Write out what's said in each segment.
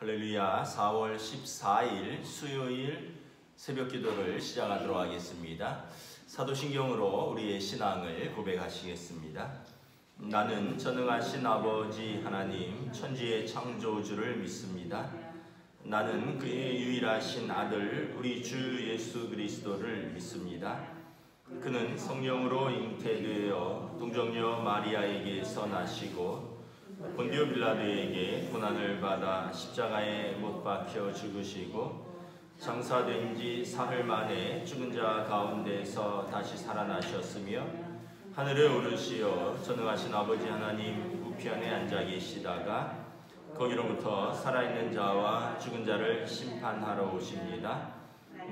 할렐루야. 4월 14일 수요일 새벽 기도를 시작하도록 하겠습니다. 사도신경으로 우리의 신앙을 고백하시겠습니다. 나는 전능하신 아버지 하나님 천지의 창조주를 믿습니다. 나는 그의 유일하신 아들 우리 주 예수 그리스도를 믿습니다. 그는 성령으로 잉태되어 동정녀 마리아에게서 나시고 본디오 빌라도에게 고난을 받아 십자가에 못 박혀 죽으시고 장사된 지 사흘 만에 죽은 자 가운데서 다시 살아나셨으며 하늘에 오르시어 전능하신 아버지 하나님 우편에 앉아 계시다가 거기로부터 살아있는 자와 죽은 자를 심판하러 오십니다.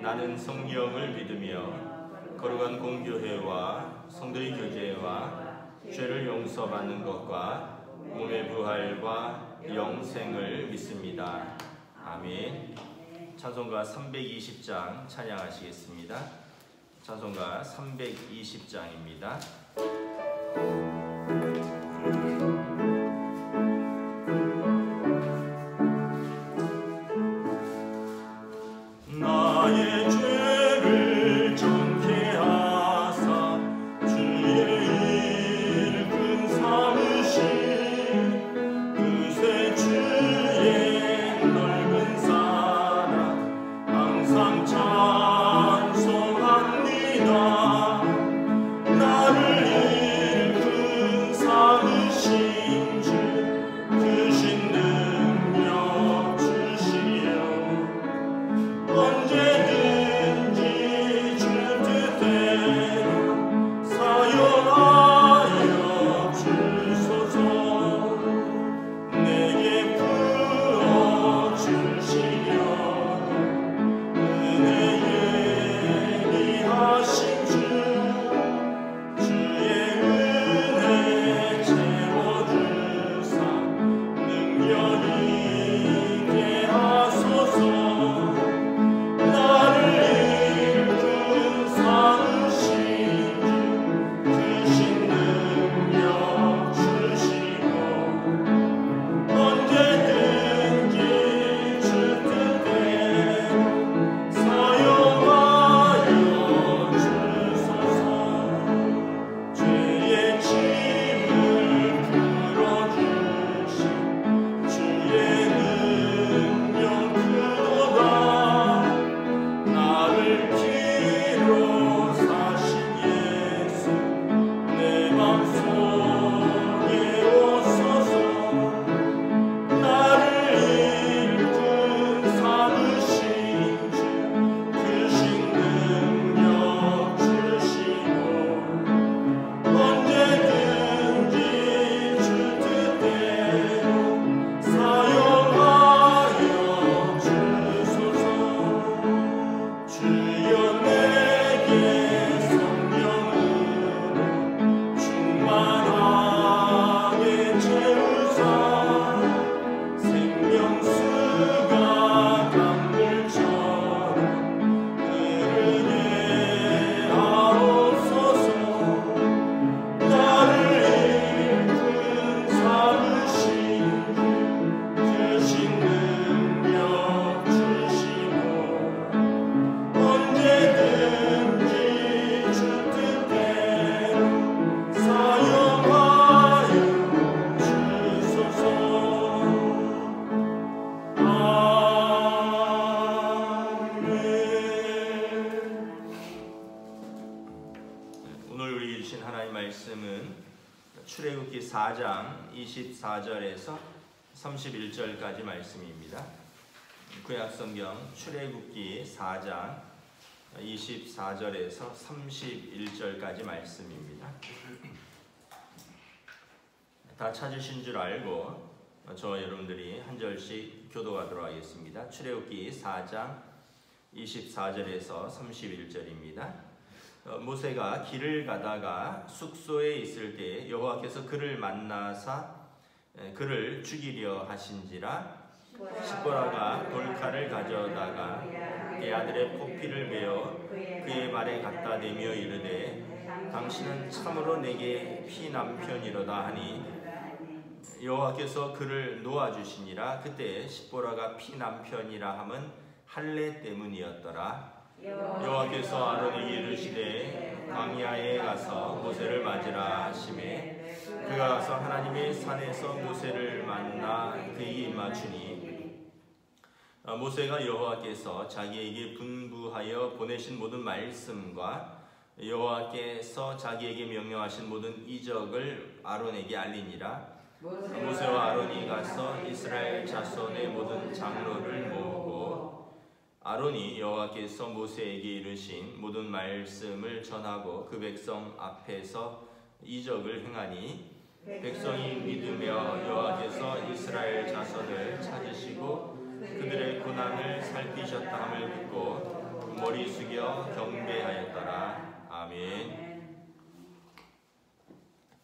나는 성령을 믿으며 거룩한 공교회와 성도의 교제와 죄를 용서받는 것과 몸의 부활과 영생을 믿습니다. 아멘. 찬송가 320장 찬양하시겠습니다. 찬송가 320장입니다. 나의 죄를 정케 하사 주의 일꾼 삼으시 주의 넓은 사랑 항상 찬송합니다. 나를 일꾼 삼으신 주 크신 능력 주시오. 언제든지 주 뜻대로 사용하여 주소서. 출애굽기 4장 24절에서 31절까지 말씀입니다. 구약성경 출애굽기 4장 24절에서 31절까지 말씀입니다. 다 찾으신 줄 알고 저와 여러분들이 한 절씩 교도하도록 하겠습니다. 출애굽기 4장 24절에서 31절입니다. 모세가 길을 가다가 숙소에 있을 때 여호와께서 그를 만나사 그를 죽이려 하신지라. 십보라가 돌칼을 가져다가 그의 아들의 포피를 베어 그의 발에 갖다 대며 이르되 당신은 참으로 내게 피남편이로다 하니 여호와께서 그를 놓아주시니라. 그때 십보라가 피남편이라 함은 할례 때문이었더라. 여호와께서 아론에게 이르시되 광야에 가서 모세를 맞으라 하시매 그가 가서 하나님의 산에서 모세를 만나 그에게 입맞추니 모세가 여호와께서 자기에게 분부하여 보내신 모든 말씀과 여호와께서 자기에게 명령하신 모든 이적을 아론에게 알리니라. 모세와 아론이 가서 이스라엘 자손의 모든 장로를 모으고 아론이 여호와께서 모세에게 이르신 모든 말씀을 전하고 그 백성 앞에서 이적을 행하니 백성이 믿으며 여호와께서 이스라엘 자손을 찾으시고 그들의 고난을 살피셨다 함을 듣고 머리 숙여 경배하였더라. 아멘.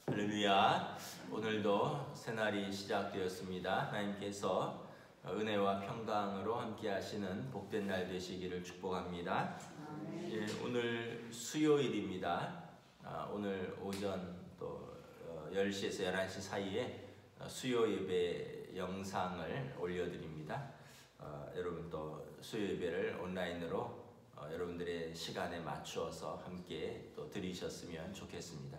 할렐루야. 오늘도 새날이 시작되었습니다. 하나님께서 은혜와 평강으로 함께 하시는 복된 날 되시기를 축복합니다. 예, 오늘 수요일입니다. 오늘 오전 또 10시에서 11시 사이에 수요 예배 영상을 올려드립니다. 여러분 또 수요 예배를 온라인으로 여러분들의 시간에 맞추어서 함께 또 드리셨으면 좋겠습니다.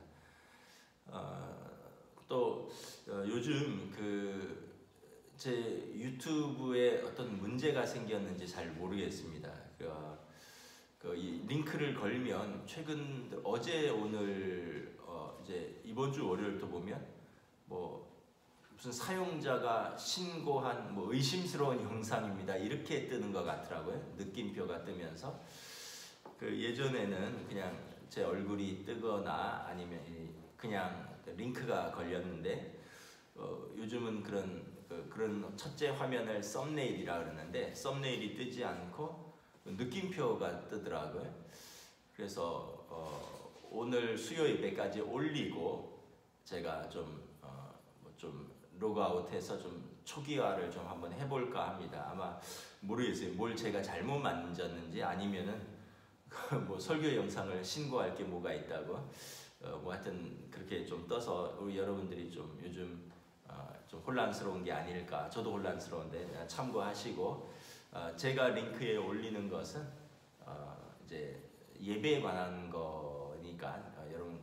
또 요즘 제 유튜브에 어떤 문제가 생겼는지 잘 모르겠습니다. 이 링크를 걸면 최근 어제 오늘 이제 이번 주 월요일도 보면 무슨 사용자가 신고한 의심스러운 영상입니다 이렇게 뜨는 것 같더라고요. 느낌표가 뜨면서 예전에는 그냥 제 얼굴이 뜨거나 아니면 그냥 링크가 걸렸는데 요즘은 그런 첫째 화면을 썸네일이라 그러는데 썸네일이 뜨지 않고 느낌표가 뜨더라고요. 그래서 오늘 수요 예배까지 올리고 제가 좀 로그아웃해서 좀 초기화를 좀 한번 해볼까 합니다. 아마 모르겠어요. 뭘 제가 잘못 만졌는지 아니면은 설교 영상을 신고할 게 뭐가 있다고. 하여튼 그렇게 좀 떠서 우리 여러분들이 좀 요즘 좀 혼란스러운 게 아닐까. 저도 혼란스러운데 참고하시고 제가 링크에 올리는 것은 이제 예배에 관한 거니까 여러분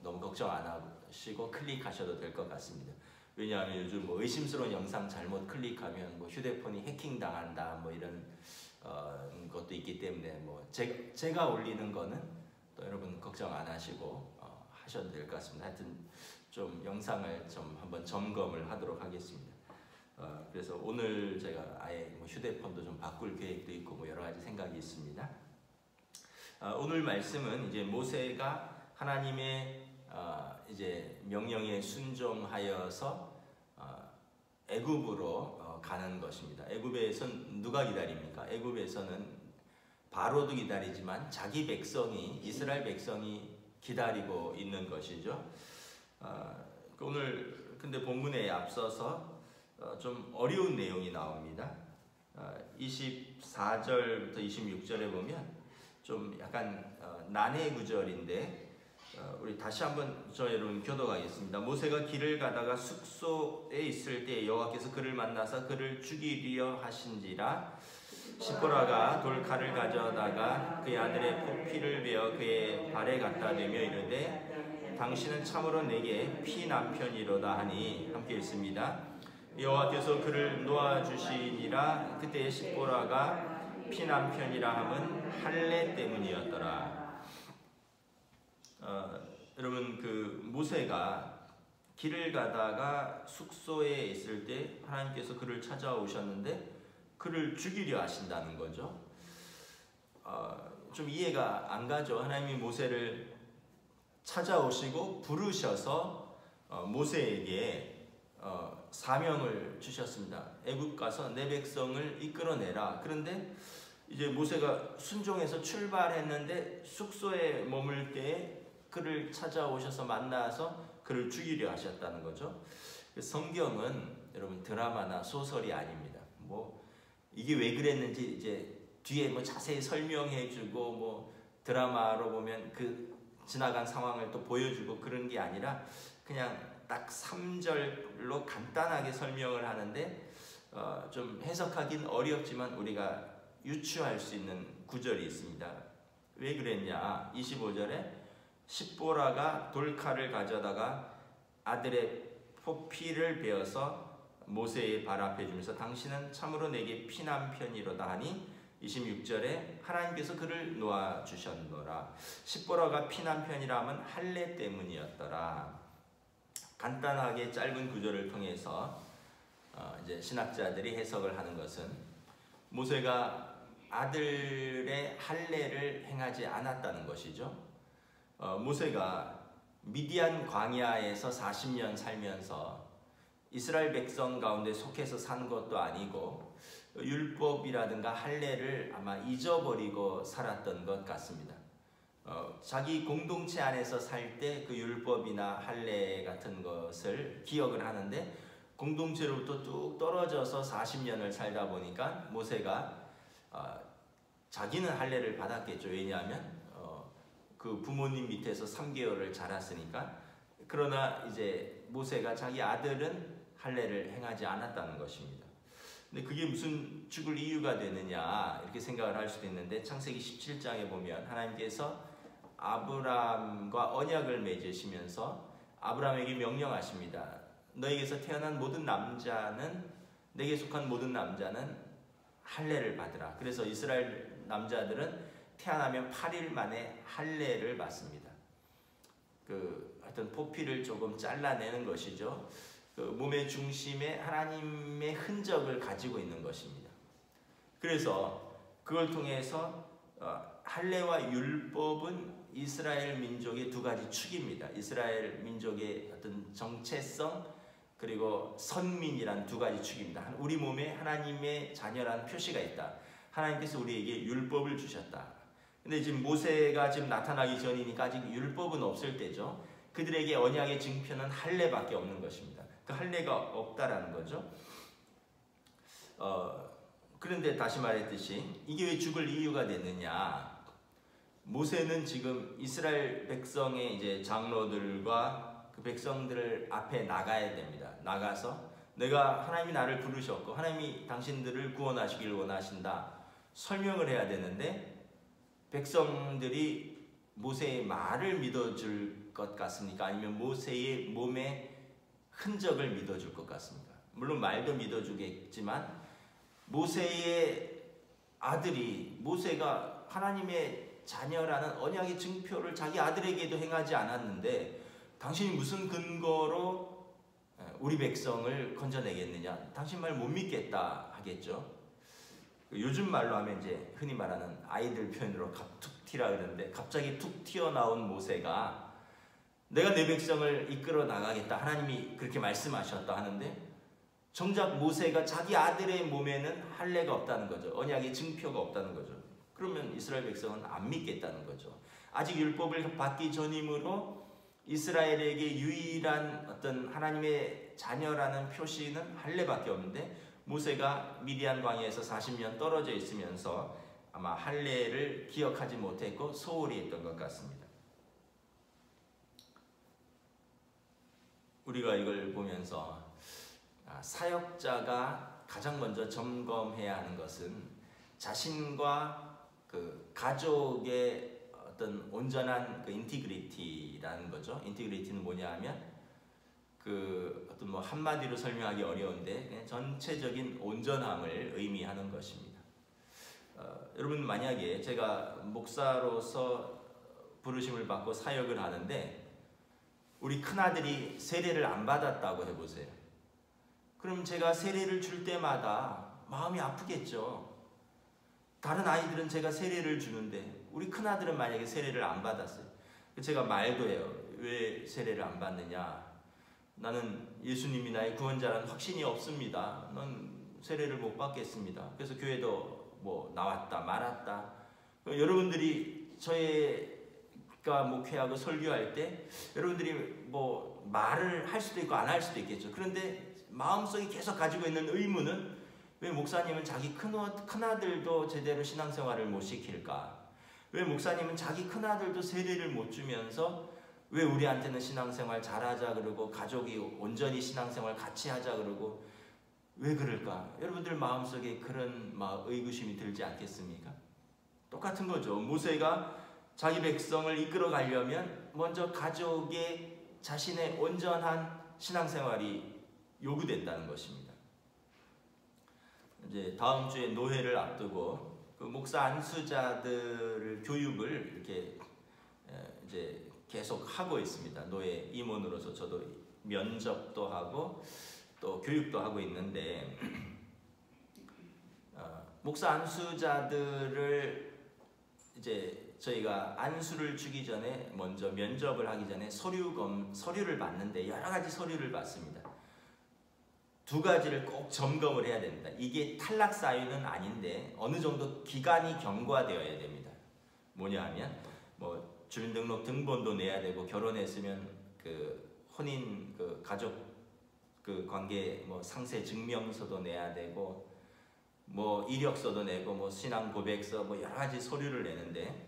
너무 걱정 안 하시고 클릭하셔도 될 것 같습니다. 왜냐하면 요즘 의심스러운 영상 잘못 클릭하면 휴대폰이 해킹 당한다 이런 것도 있기 때문에 제가 올리는 거는 또 여러분 걱정 안 하시고 하셔도 될 것 같습니다. 하여튼 좀 영상을 좀 한번 점검을 하도록 하겠습니다. 그래서 오늘 제가 아예 휴대폰도 좀 바꿀 계획도 있고 여러 가지 생각이 있습니다. 오늘 말씀은 이제 모세가 하나님의 이제 명령에 순종하여서 애굽으로 가는 것입니다. 애굽에선 누가 기다립니까? 애굽에서는 바로도 기다리지만 자기 백성이 이스라엘 백성이 기다리고 있는 것이죠. 오늘 근데 본문에 앞서서 좀 어려운 내용이 나옵니다. 24절부터 26절에 보면 좀 약간 난해 구절인데 우리 다시 한번 여러분 교독하겠습니다. 모세가 길을 가다가 숙소에 있을 때 여호와께서 그를 만나서 그를 죽이려 하신지라. 십보라가 돌칼을 가져다가 그의 아들의 포피를 베어 그의 발에 갖다 대며 이르되 당신은 참으로 내게 피남편이로다 하니 함께 읽습니다. 여호와께서 그를 놓아주시니라. 그때 십보라가 피남편이라 함은 할례 때문이었더라. 여러분 모세가 길을 가다가 숙소에 있을 때 하나님께서 그를 찾아오셨는데 그를 죽이려 하신다는 거죠. 좀 이해가 안 가죠. 하나님이 모세를 찾아오시고 부르셔서 모세에게 사명을 주셨습니다. 애굽 가서 내 백성을 이끌어내라. 그런데 이제 모세가 순종해서 출발했는데 숙소에 머물 때에 그를 찾아오셔서 만나서 그를 죽이려 하셨다는 거죠. 성경은 여러분 드라마나 소설이 아닙니다. 이게 왜 그랬는지 이제 뒤에 자세히 설명해주고 드라마로 보면 그 지나간 상황을 또 보여주고 그런 게 아니라 그냥 딱 3절로 간단하게 설명을 하는데 좀 해석하긴 어렵지만 우리가 유추할 수 있는 구절이 있습니다. 왜 그랬냐? 25절에 십보라가 돌칼을 가져다가 아들의 포피를 베어서 모세의 발 앞에 주면서 당신은 참으로 내게 피난편이로다 하니 26절에 하나님께서 그를 놓아주셨노라. 십보라가 피난편이라 하면 할례 때문이었더라. 간단하게 짧은 구절을 통해서 이제 신학자들이 해석을 하는 것은 모세가 아들의 할례를 행하지 않았다는 것이죠. 모세가 미디안 광야에서 40년 살면서 이스라엘 백성 가운데 속해서 산 것도 아니고 율법이라든가 할례를 아마 잊어버리고 살았던 것 같습니다. 자기 공동체 안에서 살 때 그 율법이나 할례 같은 것을 기억을 하는데 공동체로부터 뚝 떨어져서 40년을 살다 보니까 모세가 자기는 할례를 받았겠죠. 왜냐하면 그 부모님 밑에서 3개월을 자랐으니까. 그러나 이제 모세가 자기 아들은 할례를 행하지 않았다는 것입니다. 근데 그게 무슨 죽을 이유가 되느냐 이렇게 생각을 할 수도 있는데 창세기 17장에 보면 하나님께서 아브람과 언약을 맺으시면서 아브람에게 명령하십니다. 너에게서 태어난 모든 남자는, 내게 속한 모든 남자는 할례를 받으라. 그래서 이스라엘 남자들은 태어나면 8일 만에 할례를 받습니다. 하여튼 포피를 조금 잘라내는 것이죠. 몸의 중심에 하나님의 흔적을 가지고 있는 것입니다. 그래서 그걸 통해서 할례와 율법은 이스라엘 민족의 두 가지 축입니다. 이스라엘 민족의 어떤 정체성 그리고 선민이란 두 가지 축입니다. 우리 몸에 하나님의 자녀라는 표시가 있다. 하나님께서 우리에게 율법을 주셨다. 근데 지금 모세가 지금 나타나기 전이니까 아직 율법은 없을 때죠. 그들에게 언약의 증표는 할례밖에 없는 것입니다. 그 할례가 없다라는 거죠. 그런데 다시 말했듯이 이게 왜 죽을 이유가 됐느냐? 모세는 지금 이스라엘 백성의 이제 장로들과 그 백성들 앞에 나가야 됩니다. 나가서 내가 하나님이 나를 부르셨고 하나님이 당신들을 구원하시길 원하신다. 설명을 해야 되는데 백성들이 모세의 말을 믿어줄 것 같습니까? 아니면 모세의 몸의 흔적을 믿어줄 것 같습니까? 물론 말도 믿어주겠지만 모세의 아들이, 모세가 하나님의 자녀라는 언약의 증표를 자기 아들에게도 행하지 않았는데 당신이 무슨 근거로 우리 백성을 건져내겠느냐? 당신 말 못 믿겠다 하겠죠. 요즘 말로 하면 이제 흔히 말하는 아이들 표현으로 툭 튀라 그러는데 갑자기 툭 튀어나온 모세가 내가 내 백성을 이끌어 나가겠다. 하나님이 그렇게 말씀하셨다 하는데 정작 모세가 자기 아들의 몸에는 할례가 없다는 거죠. 언약의 증표가 없다는 거죠. 그러면 이스라엘 백성은 안 믿겠다는 거죠. 아직 율법을 받기 전이므로 이스라엘에게 유일한 어떤 하나님의 자녀라는 표시는 할례밖에 없는데 모세가 미디안 광야에서 40년 떨어져 있으면서 아마 할례를 기억하지 못했고 소홀히 했던 것 같습니다. 우리가 이걸 보면서 사역자가 가장 먼저 점검해야 하는 것은 자신과 그 가족의 어떤 온전한 그 인티그리티라는 거죠. 인티그리티는 뭐냐 하면 그 어떤 뭐 한마디로 설명하기 어려운데 그냥 전체적인 온전함을 의미하는 것입니다. 여러분 만약에 제가 목사로서 부르심을 받고 사역을 하는데 우리 큰아들이 세례를 안 받았다고 해보세요. 그럼 제가 세례를 줄 때마다 마음이 아프겠죠. 다른 아이들은 제가 세례를 주는데 우리 큰아들은 만약에 세례를 안 받았어요. 제가 말도 해요. 왜 세례를 안 받느냐. 나는 예수님이 나의 구원자라는 확신이 없습니다. 넌 세례를 못 받겠습니다. 그래서 교회도 뭐 나왔다 말았다. 여러분들이 저희가 목회하고 설교할 때 여러분들이 뭐 말을 할 수도 있고 안 할 수도 있겠죠. 그런데 마음속에 계속 가지고 있는 의문은 왜 목사님은 자기 큰아들도 제대로 신앙생활을 못 시킬까? 왜 목사님은 자기 큰아들도 세례를 못 주면서 왜 우리한테는 신앙생활 잘하자 그러고 가족이 온전히 신앙생활 같이 하자 그러고 왜 그럴까? 여러분들 마음속에 그런 의구심이 들지 않겠습니까? 똑같은 거죠. 모세가 자기 백성을 이끌어 가려면 먼저 가족의 자신의 온전한 신앙생활이 요구된다는 것입니다. 이제 다음 주에 노회를 앞두고 그 목사 안수자들을 교육을 이렇게 이제 계속 하고 있습니다. 노예 임원으로서 저도 면접도 하고 또 교육도 하고 있는데 목사 안수자들을 이제 저희가 안수를 주기 전에 먼저 면접을 하기 전에 서류를 받는데 여러 가지 서류를 받습니다. 두 가지를 꼭 점검을 해야 됩니다. 이게 탈락 사유는 아닌데 어느 정도 기간이 경과되어야 됩니다. 뭐냐 하면 주민등록 등본도 내야 되고 결혼했으면 그 혼인 그 가족 그 관계 상세 증명서도 내야 되고 이력서도 내고 신앙 고백서 여러 가지 서류를 내는데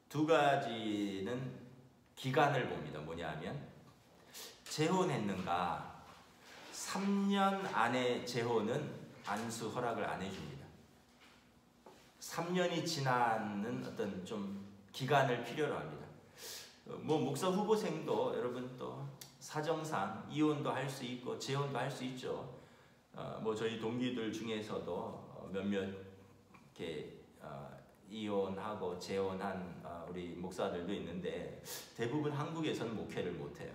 두 가지는 기간을 봅니다. 뭐냐 하면 재혼했는가 3년 안에 재혼은 안수 허락을 안 해줍니다. 3년이 지나는 어떤 좀 기간을 필요로 합니다. 목사 후보생도 여러분 또 사정상 이혼도 할 수 있고 재혼도 할 수 있죠. 저희 동기들 중에서도 몇몇 이렇게 이혼하고 재혼한 우리 목사들도 있는데 대부분 한국에서는 목회를 못해요.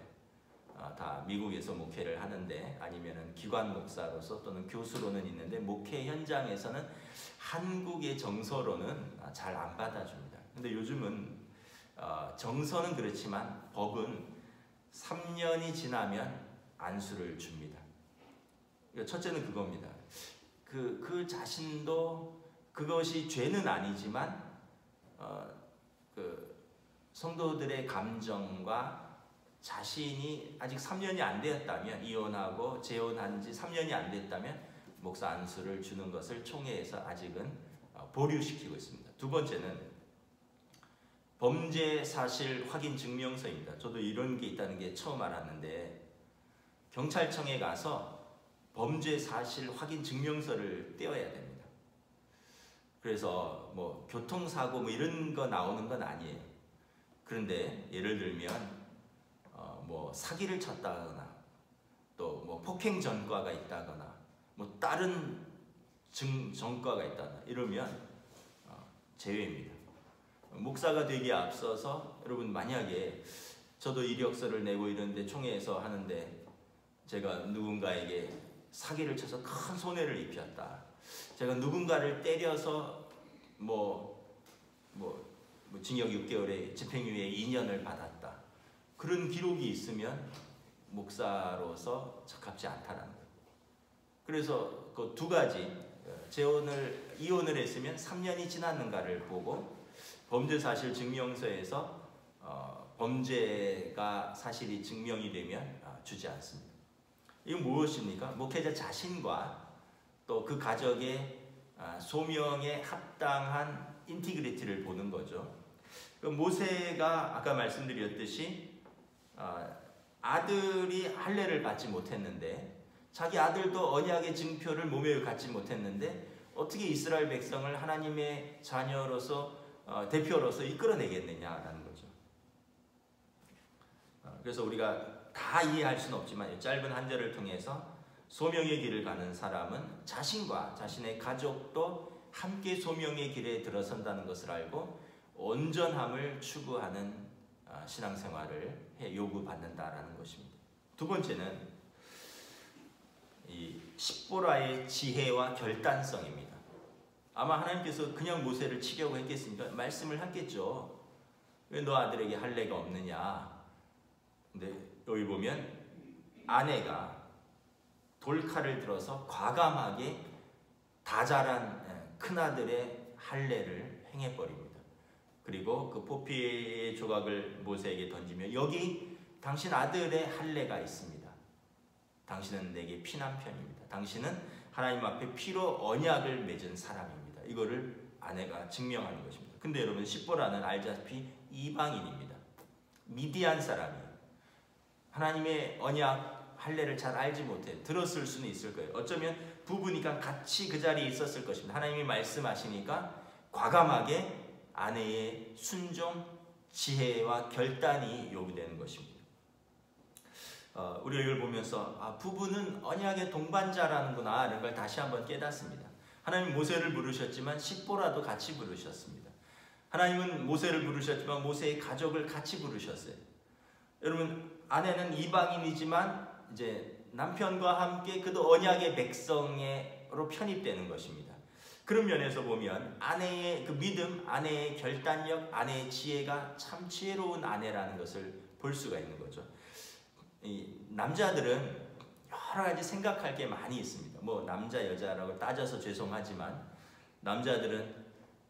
다 미국에서 목회를 하는데 아니면은 기관 목사로서 또는 교수로는 있는데 목회 현장에서는 한국의 정서로는 잘 안 받아줍니다. 근데 요즘은 정서는 그렇지만 법은 3년이 지나면 안수를 줍니다. 첫째는 그겁니다. 그 자신도 그것이 죄는 아니지만 그 성도들의 감정과 자신이 아직 3년이 안 되었다면 이혼하고 재혼한 지 3년이 안 됐다면 목사 안수를 주는 것을 총회에서 아직은 보류시키고 있습니다. 두 번째는 범죄 사실 확인 증명서입니다. 저도 이런 게 있다는 게 처음 알았는데 경찰청에 가서 범죄 사실 확인 증명서를 떼어야 됩니다. 그래서 교통사고 이런 거 나오는 건 아니에요. 그런데 예를 들면 사기를 쳤다거나 또 폭행 전과가 있다거나 다른 전과가 있다거나 이러면 제외입니다. 목사가 되기에 앞서서 여러분 만약에 저도 이력서를 내고 이러는데 총회에서 하는데 제가 누군가에게 사기를 쳐서 큰 손해를 입혔다. 제가 누군가를 때려서 징역 6개월에 집행유예 2년을 받았다. 그런 기록이 있으면 목사로서 적합지 않다는 거예요. 그래서 그 두 가지 이혼을 했으면 3년이 지났는가를 보고 범죄 사실 증명서에서 범죄가 사실이 증명이 되면 주지 않습니다. 이건 무엇입니까? 목회자 자신과 또 그 가족의 소명에 합당한 인티그리티를 보는 거죠. 모세가 아까 말씀드렸듯이 아들이 할례를 받지 못했는데 자기 아들도 언약의 증표를 몸에 갖지 못했는데 어떻게 이스라엘 백성을 하나님의 자녀로서 대표로서 이끌어내겠느냐라는 거죠. 그래서 우리가 다 이해할 수는 없지만 짧은 한 절을 통해서 소명의 길을 가는 사람은 자신과 자신의 가족도 함께 소명의 길에 들어선다는 것을 알고 온전함을 추구하는 신앙생활을 요구받는다라는 것입니다. 두 번째는 이 십보라의 지혜와 결단성입니다. 아마 하나님께서 그냥 모세를 치려고 했겠습니까? 말씀을 하겠죠. 왜 너 아들에게 할례가 없느냐? 근데 여기 보면 아내가 돌칼을 들어서 과감하게 다 자란 큰아들의 할례를 행해버립니다. 그리고 그 포피의 조각을 모세에게 던지며 여기 당신 아들의 할례가 있습니다. 당신은 내게 피난편입니다. 당신은 하나님 앞에 피로 언약을 맺은 사람입니다. 이거를 아내가 증명하는 것입니다. 근데 여러분 십보라는 알다시피 이방인입니다. 미디안 사람이 하나님의 언약 할례를 잘 알지 못해 들었을 수는 있을 거예요. 어쩌면 부부니까 같이 그 자리에 있었을 것입니다. 하나님이 말씀하시니까 과감하게 아내의 순종, 지혜와 결단이 요구되는 것입니다. 우리가 이걸 보면서 부부는 언약의 동반자라는구나 하는 걸 다시 한번 깨닫습니다. 하나님 모세를 부르셨지만 십보라도 같이 부르셨습니다. 하나님은 모세를 부르셨지만 모세의 가족을 같이 부르셨어요. 여러분, 아내는 이방인이지만 이제 남편과 함께 그도 언약의 백성으로 편입되는 것입니다. 그런 면에서 보면 아내의 그 믿음, 아내의 결단력, 아내의 지혜가 참 지혜로운 아내라는 것을 볼 수가 있는 거죠. 이 남자들은 여러 가지 생각할 게 많이 있습니다. 뭐 남자 여자라고 따져서 죄송하지만 남자들은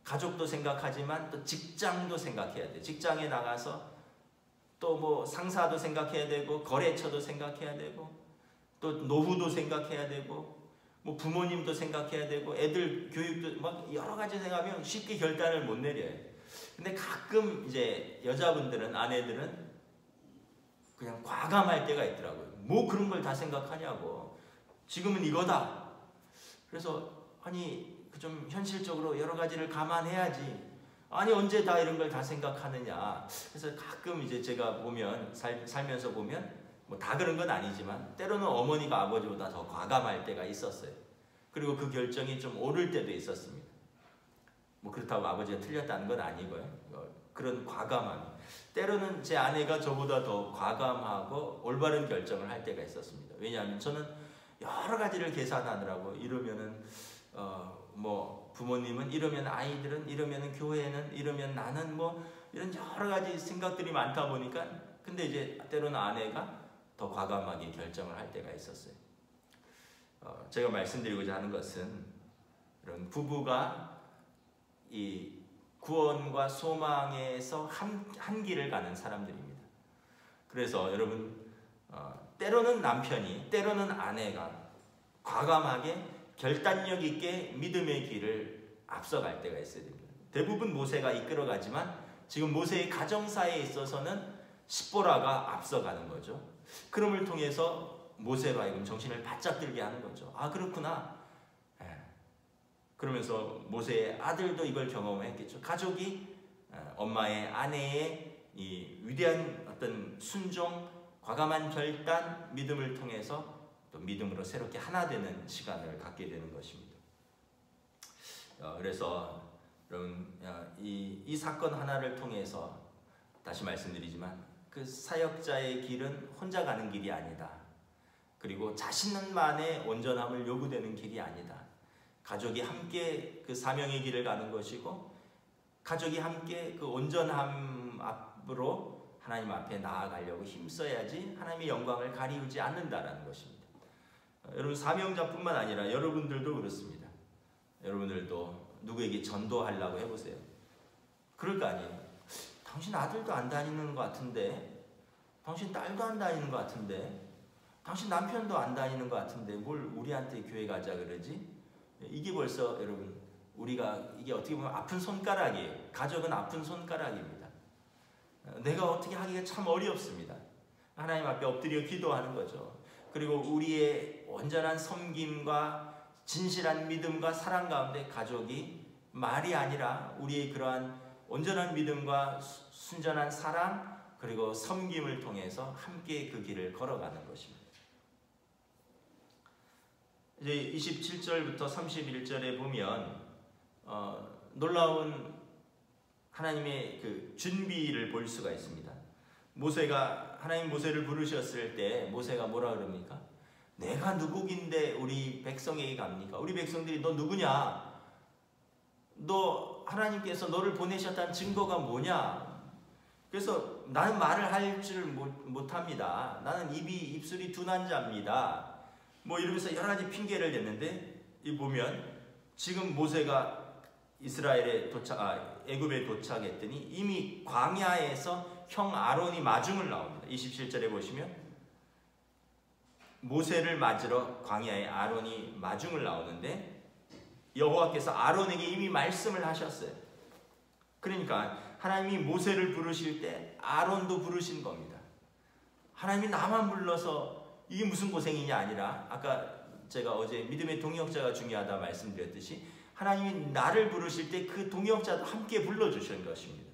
가족도 생각하지만 또 직장도 생각해야 돼. 직장에 나가서 또 뭐 상사도 생각해야 되고 거래처도 생각해야 되고 또 노후도 생각해야 되고 뭐 부모님도 생각해야 되고 애들 교육도 막 여러 가지 생각하면 쉽게 결단을 못 내려요. 근데 가끔 이제 여자분들은 아내들은 그냥 과감할 때가 있더라고요. 뭐 그런 걸 다 생각하냐고. 지금은 이거다. 그래서 아니 좀 현실적으로 여러 가지를 감안해야지. 아니 언제 다 이런 걸 다 생각하느냐. 그래서 가끔 이제 제가 보면 살면서 보면 뭐 다 그런 건 아니지만 때로는 어머니가 아버지보다 더 과감할 때가 있었어요. 그리고 그 결정이 좀 오를 때도 있었습니다. 뭐 그렇다고 아버지가 틀렸다는 건 아니고요. 그런 과감함. 때로는 제 아내가 저보다 더 과감하고 올바른 결정을 할 때가 있었습니다. 왜냐하면 저는 여러 가지를 계산하느라고 이러면은 뭐 부모님은 이러면 아이들은 이러면 교회는 이러면 나는 뭐 이런 여러 가지 생각들이 많다 보니까 근데 이제 때로는 아내가 더 과감하게 결정을 할 때가 있었어요. 제가 말씀드리고자 하는 것은 이런 부부가 이 구원과 소망에서 한 길을 가는 사람들입니다. 그래서 여러분 때로는 남편이 때로는 아내가 과감하게 결단력 있게 믿음의 길을 앞서갈 때가 있어야 됩니다. 대부분 모세가 이끌어가지만 지금 모세의 가정사에 있어서는 십보라가 앞서가는 거죠. 그럼을 통해서 모세로 하여금 정신을 바짝 들게 하는 거죠. 아 그렇구나. 그러면서 모세의 아들도 이걸 경험했겠죠. 가족이 엄마의 아내의 이 위대한 어떤 순종, 과감한 결단, 믿음을 통해서 또 믿음으로 새롭게 하나 되는 시간을 갖게 되는 것입니다. 그래서 여러분 이 사건 하나를 통해서 다시 말씀드리지만 그 사역자의 길은 혼자 가는 길이 아니다. 그리고 자신만의 온전함을 요구되는 길이 아니다. 가족이 함께 그 사명의 길을 가는 것이고 가족이 함께 그 온전함 앞으로 하나님 앞에 나아가려고 힘써야지 하나님의 영광을 가리우지 않는다라는 것입니다. 여러분 사명자뿐만 아니라 여러분들도 그렇습니다. 여러분들도 누구에게 전도하려고 해보세요. 그럴 거 아니에요. 당신 아들도 안 다니는 것 같은데, 당신 딸도 안 다니는 것 같은데, 당신 남편도 안 다니는 것 같은데 뭘 우리한테 교회 가자 그러지? 이게 벌써 여러분 우리가 이게 어떻게 보면 아픈 손가락이에요. 가족은 아픈 손가락입니다. 내가 어떻게 하기가 참 어렵습니다. 하나님 앞에 엎드려 기도하는 거죠. 그리고 우리의 온전한 섬김과 진실한 믿음과 사랑 가운데 가족이 말이 아니라 우리의 그러한 온전한 믿음과 순전한 사랑 그리고 섬김을 통해서 함께 그 길을 걸어가는 것입니다. 이제 27절부터 31절에 보면 놀라운 하나님의 그 준비를 볼 수가 있습니다. 하나님 모세를 부르셨을 때 모세가 뭐라 그럽니까? 내가 누구긴데 우리 백성에게 갑니까? 우리 백성들이 너 누구냐? 너 하나님께서 너를 보내셨다는 증거가 뭐냐? 그래서 나는 말을 할 줄 못합니다. 나는 입술이 둔한 자입니다. 뭐 이러면서 여러 가지 핑계를 댔는데 이 보면 지금 모세가 애굽에 도착했더니 이미 광야에서 형 아론이 마중을 나옵니다. 27절에 보시면 모세를 맞으러 광야에 아론이 마중을 나오는데 여호와께서 아론에게 이미 말씀을 하셨어요. 그러니까 하나님이 모세를 부르실 때 아론도 부르신 겁니다. 하나님이 나만 불러서 이게 무슨 고생이냐 아니라, 아까 제가 어제 믿음의 동역자가 중요하다 말씀드렸듯이 하나님이 나를 부르실 때 그 동역자도 함께 불러주시는 것입니다.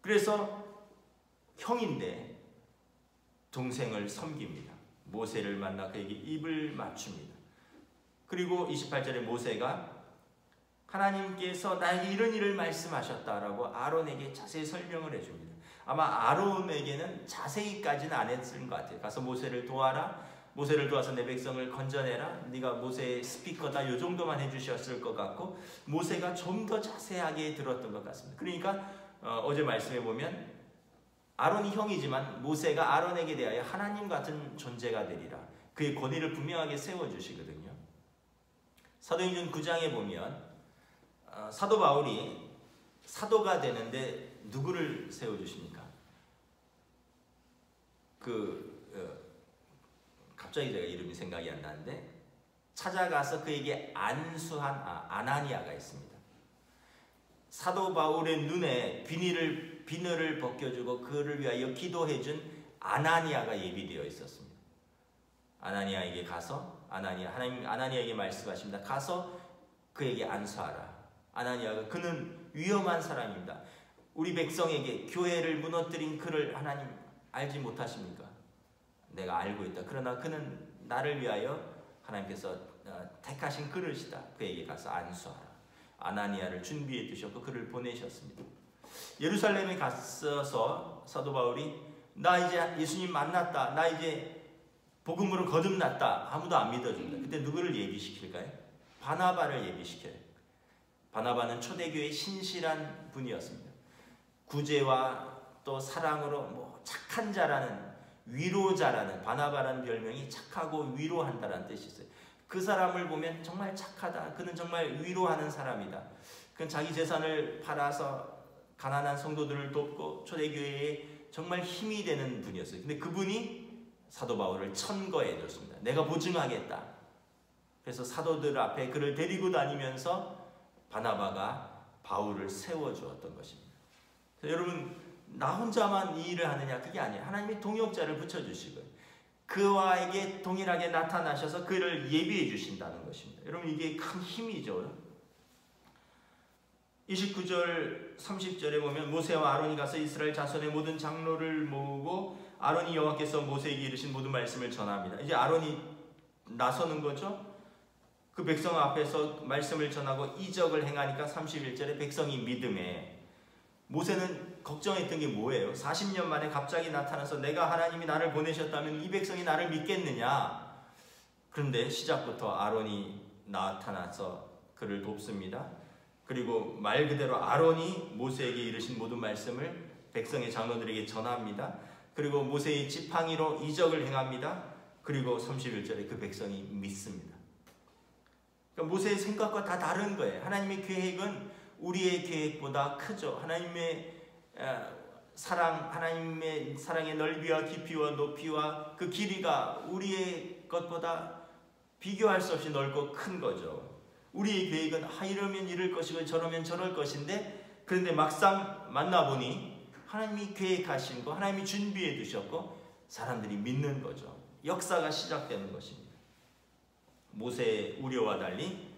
그래서 형인데 동생을 섬깁니다. 모세를 만나 그에게 입을 맞춥니다. 그리고 28절에 모세가 하나님께서 나에게 이런 일을 말씀하셨다라고 아론에게 자세히 설명을 해줍니다. 아마 아론에게는 자세히까지는 안 했을 것 같아요. 가서 모세를 도와라. 모세를 도와서 내 백성을 건져내라. 네가 모세의 스피커다. 이 정도만 해주셨을 것 같고, 모세가 좀 더 자세하게 들었던 것 같습니다. 그러니까 어제 말씀해 보면 아론이 형이지만 모세가 아론에게 대하여 하나님 같은 존재가 되리라. 그의 권위를 분명하게 세워주시거든요. 사도행전 9장에 보면 사도 바울이 사도가 되는데 누구를 세워주십니까? 갑자기 제가 이름이 생각이 안 나는데, 찾아가서 그에게 안수한 아나니아가 있습니다. 사도 바울의 눈에 비늘을 벗겨주고 그를 위하여 기도해준 아나니아가 예비되어 있었습니다. 아나니아에게 가서 하나님 아나니아에게 말씀하십니다. 가서 그에게 안수하라. 아나니아가 그는 위험한 사람입니다. 우리 백성에게 교회를 무너뜨린 그를 하나님 알지 못하십니까? 내가 알고 있다. 그러나 그는 나를 위하여 하나님께서 택하신 그릇이다. 그에게 가서 안수하라. 아나니아를 준비해 두셨고 그를 보내셨습니다. 예루살렘에 갔어서 사도 바울이 나 이제 예수님 만났다. 나 이제 복음으로 거듭났다. 아무도 안 믿어준다. 그때 누구를 예비시킬까요? 바나바를 예비시켜요. 바나바는 초대교회의 신실한 분이었습니다. 구제와 또 사랑으로 착한 자라는, 위로자라는, 바나바라는 별명이 착하고 위로한다라는 뜻이 있어요. 그 사람을 보면 정말 착하다. 그는 정말 위로하는 사람이다. 그는 자기 재산을 팔아서 가난한 성도들을 돕고 초대교회에 정말 힘이 되는 분이었어요. 근데 그분이 사도 바울을 천거해 줬습니다. 내가 보증하겠다. 그래서 사도들 앞에 그를 데리고 다니면서 바나바가 바울을 세워주었던 것입니다. 여러분, 나 혼자만 이 일을 하느냐? 그게 아니에요. 하나님이 동역자를 붙여주시고 그와에게 동일하게 나타나셔서 그를 예비해 주신다는 것입니다. 여러분, 이게 큰 힘이죠. 29절 30절에 보면 모세와 아론이 가서 이스라엘 자손의 모든 장로를 모으고 아론이 여호와께서 모세에게 이르신 모든 말씀을 전합니다. 이제 아론이 나서는 거죠. 그 백성 앞에서 말씀을 전하고 이적을 행하니까 31절에 백성이 믿음에, 모세는 걱정했던 게 뭐예요? 40년 만에 갑자기 나타나서 내가 하나님이 나를 보내셨다면 이 백성이 나를 믿겠느냐? 그런데 시작부터 아론이 나타나서 그를 돕습니다. 그리고 말 그대로 아론이 모세에게 이르신 모든 말씀을 백성의 장로들에게 전합니다. 그리고 모세의 지팡이로 이적을 행합니다. 그리고 31절에 그 백성이 믿습니다. 그러니까 모세의 생각과 다 다른 거예요. 하나님의 계획은 우리의 계획보다 크죠. 하나님의 하나님의 사랑의 넓이와 깊이와 높이와 그 길이가 우리의 것보다 비교할 수 없이 넓고 큰 거죠. 우리의 계획은 이러면 이럴 것이고 저러면 저럴 것인데, 그런데 막상 만나보니 하나님이 계획하신 거, 하나님이 준비해 두셨고 사람들이 믿는 거죠. 역사가 시작되는 것입니다. 모세의 우려와 달리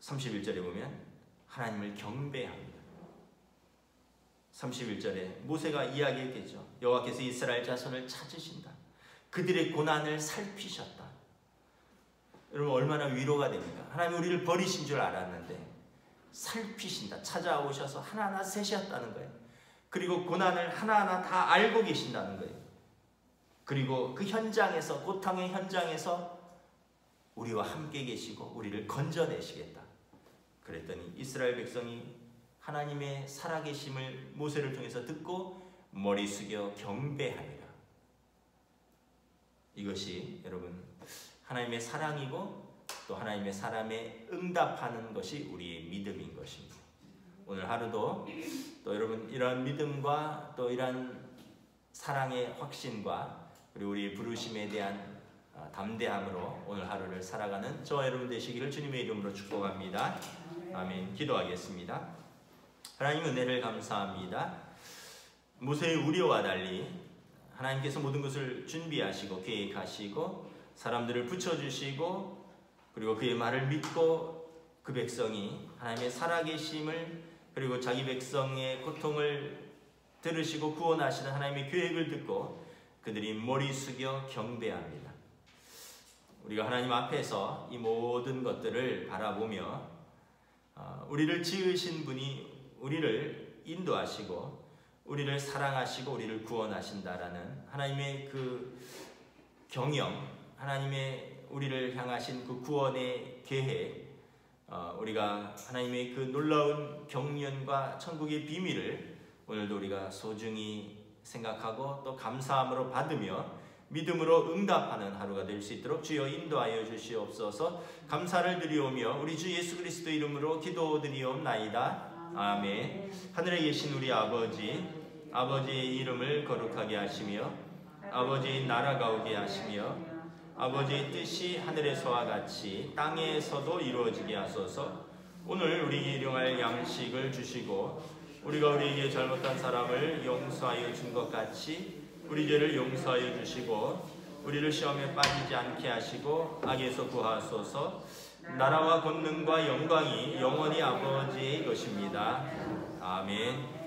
31절에 보면 하나님을 경배합니다. 31절에 모세가 이야기했겠죠. 여호와께서 이스라엘 자손을 찾으신다. 그들의 고난을 살피셨다. 여러분, 얼마나 위로가 됩니까? 하나님이 우리를 버리신 줄 알았는데 살피신다. 찾아오셔서 하나하나 세셨다는 거예요. 그리고 고난을 하나하나 다 알고 계신다는 거예요. 그리고 그 현장에서, 고통의 현장에서 우리와 함께 계시고 우리를 건져내시겠다. 그랬더니 이스라엘 백성이 하나님의 살아계심을 모세를 통해서 듣고 머리 숙여 경배하니라. 이것이 여러분 하나님의 사랑이고 또 하나님의 사람에 응답하는 것이 우리의 믿음인 것입니다. 오늘 하루도 또 여러분 이런 믿음과 또 이런 사랑의 확신과 그리고 우리의 부르심에 대한 담대함으로 오늘 하루를 살아가는 저와 여러분 되시기를 주님의 이름으로 축복합니다. 아멘. 기도하겠습니다. 하나님 은혜를 감사합니다. 모세의 우려와 달리 하나님께서 모든 것을 준비하시고 계획하시고 사람들을 붙여주시고 그리고 그의 말을 믿고 그 백성이 하나님의 살아계심을 그리고 자기 백성의 고통을 들으시고 구원하시는 하나님의 계획을 듣고 그들이 머리 숙여 경배합니다. 우리가 하나님 앞에서 이 모든 것들을 바라보며 우리를 지으신 분이 우리를 인도하시고 우리를 사랑하시고 우리를 구원하신다라는 하나님의 그 경영, 하나님의 우리를 향하신 그 구원의 계획, 우리가 하나님의 그 놀라운 경륜과 천국의 비밀을 오늘도 우리가 소중히 생각하고 또 감사함으로 받으며 믿음으로 응답하는 하루가 될 수 있도록 주여 인도하여 주시옵소서. 감사를 드리오며 우리 주 예수 그리스도 이름으로 기도드리옵나이다. 아멘. 하늘에 계신 우리 아버지, 아버지의 이름을 거룩하게 하시며 아버지의 나라가 오게 하시며 아버지의 뜻이 하늘에서와 같이 땅에서도 이루어지게 하소서. 오늘 우리에게 일용할 양식을 주시고 우리가 우리에게 잘못한 사람을 용서하여 준 것 같이 우리 죄를 용서하여 주시고 우리를 시험에 빠지지 않게 하시고 악에서 구하소서. 나라와 권능과 영광이 영원히 아버지의 것입니다. 아멘.